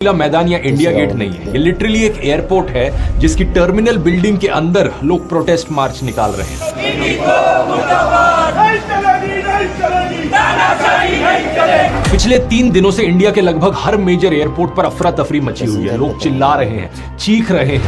मैदान या India gate नहीं है, ये लिटरली एक एयरपोर्ट है जिसकी टर्मिनल बिल्डिंग के अंदर लोग प्रोटेस्ट मार्च निकाल रहे हैं। पिछले 3 दिनों से इंडिया के लगभग हर मेजर एयरपोर्ट पर अफरा तफरी मची हुई है। लोग चिल्ला रहे हैं, चीख रहे हैं।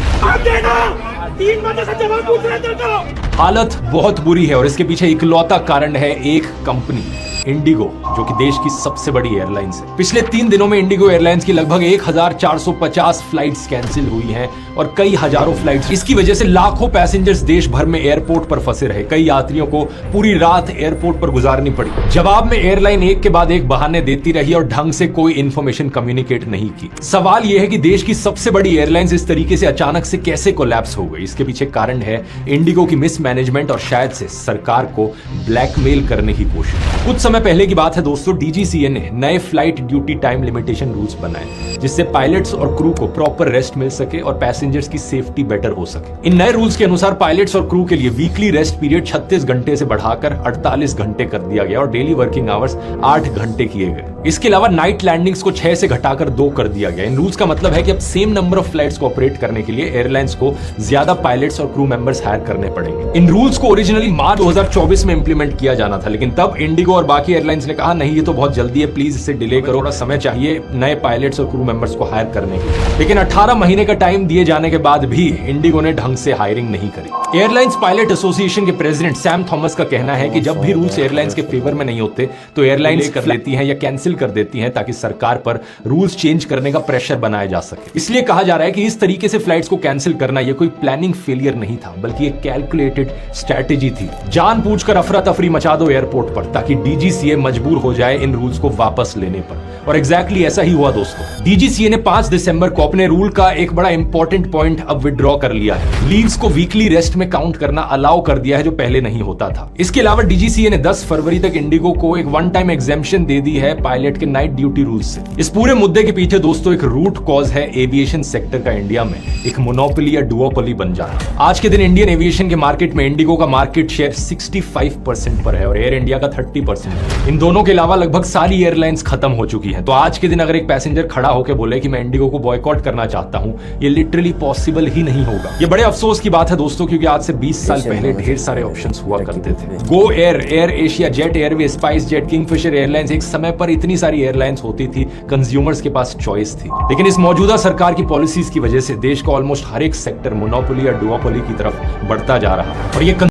3 महीने से जवाब पूछ रहे थे। हालत बहुत बुरी है और इसके पीछे इकलौता कारण है एक कंपनी, इंडिगो, जो कि देश की सबसे बड़ी एयरलाइंस है। पिछले 3 दिनों में इंडिगो एयरलाइंस की लगभग 1450 फ्लाइट्स कैंसिल हुई हैं और कई हजारों फ्लाइट्स। इसकी वजह से लाखों पैसेंजर्स देश भर में एयरपोर्ट पर फंसे रहे। कई यात्रियों को पूरी रात एयरपोर्ट पर गुजारनी पड़ी। जवाब में एयरलाइन एक के बाद एक बहाने देती रही और ढंग से कोई इंफॉर्मेशन कम्युनिकेट नहीं की। सवाल यह है कि देश की सबसे बड़ी एयरलाइंस इस तरीके से अचानक से कैसे कोलैप्स हो गई। इसके पीछे कारण है इंडिगो की मिसमैनेजमेंट और शायद से सरकार को ब्लैकमेल करने की कोशिश। कुछ समय पहले की बात है दोस्तों, डीजीसीए ने नए flight duty time limitation rules बनाए जिससे पायलट्स और क्रू को प्रॉपर रेस्ट मिल सके और पैसेंजर्स की सेफ्टी बेटर हो सके। इन नए रूल्स के अनुसार पायलट्स और क्रू के लिए वीकली रेस्ट पीरियड 36 घंटे से बढ़ाकर 48 घंटे कर दिया गया और डेली वर्किंग आवर्स 8 घंटे किए गए। इसके अलावा नाइट लैंडिंग्स को 6 से घटाकर 2 कर दिया गया। इन रूल्स का मतलब है कि अब सेम नंबर ऑफ फ्लाइट्स को ऑपरेट करने के लिए एयरलाइंस को ज्यादा पायलट्स और क्रू मेंबर्स हायर करने पड़ेंगे। इन रूल्स को ओरिजिनली मार्च 2024 में इंप्लीमेंट किया जाना था, लेकिन तब इंडिगो और बाकी एयरलाइंस ने कहा नहीं, ये तो बहुत जल्दी है, प्लीज इसे डिले करो, थोड़ा समय चाहिए नए पायलट्स और क्रू मेंबर्स को हायर करने के लिए। लेकिन 18 महीने का टाइम दिए जाने के बाद भी इंडिगो ने ढंग से हायरिंग नहीं करी। एयरलाइंस पायलट एसोसिएशन के प्रेसिडेंट सैम थॉमस का कहना है कि जब भी रूल्स एयरलाइंस के फेवर में नहीं होते तो एयरलाइंस कर लेती हैं या कैंसिल कर देती हैं ताकि सरकार पर रूल्स चेंज करने का प्रेशर बनाया जा सके। इसलिए कहा जा रहा है कि इस तरीके से फ्लाइट्स को कैंसिल करना यह कोई प्लानिंग फेलियर नहीं था, बल्कि एक कैलकुलेटेड स्ट्रेटेजी थी। जानबूझकर अफरा तफरी मचा दो एयरपोर्ट पर ताकि डीजीसीए मजबूर हो जाए इन रूल्स को वापस लेने पर। और एग्जैक्टली ऐसा ही हुआ दोस्तों। डीजीसीए ने 5 दिसंबर को अपने रूल का एक बड़ा इंपॉर्टेंट पॉइंट अब विड्रॉ कर लिया है। लीव्स को वीकली रेस्ट में काउंट करना अलाउ कर दिया है, जो पहले नहीं होता था। इसके अलावा डीजीसीए ने 10 फरवरी तक इंडिगो को एक वन टाइम एग्जेम्पशन दे दी है पायलट के नाइट ड्यूटी रूल्स से। इस पूरे मुद्दे के पीछे दोस्तों एक रूट कॉज है एविएशन सेक्टर का इंडिया में एक मोनोपोली या डुओपोली बन जाना। आज के दिन इंडियन एविएशन के मार्केट में इंडिगो का मार्केट शेयर 65% पर है और एयर इंडिया का 30%। इन दोनों के अलावा लगभग सारी एयरलाइंस खत्म हो चुकी हैं। तो आज के दिन अगर एक पैसेंजर खड़ा होकर बोले कि मैं इंडिगो को बॉयकॉट करना चाहता हूं, ये लिटरली पॉसिबल ही नहीं होगा। ये बड़े अफसोस की बात है दोस्तों, क्योंकि आज से 20 साल पहले ढेर सारे ऑप्शंस हुआ करते थे। Go Air, air Asia, jet airway, spice jet, Kingfisher airlines, एक समय पर इतनी सारी एयरलाइंस होती थी, कंज्यूमर्स के पास चॉइस थी। लेकिन इस मौजूदा सरकार की पॉलिसीज की वजह से देश का ऑलमोस्ट हर एक सेक्टर मोनोपोली या डुओपोली की तरफ बढ़ता जा रहा है और ये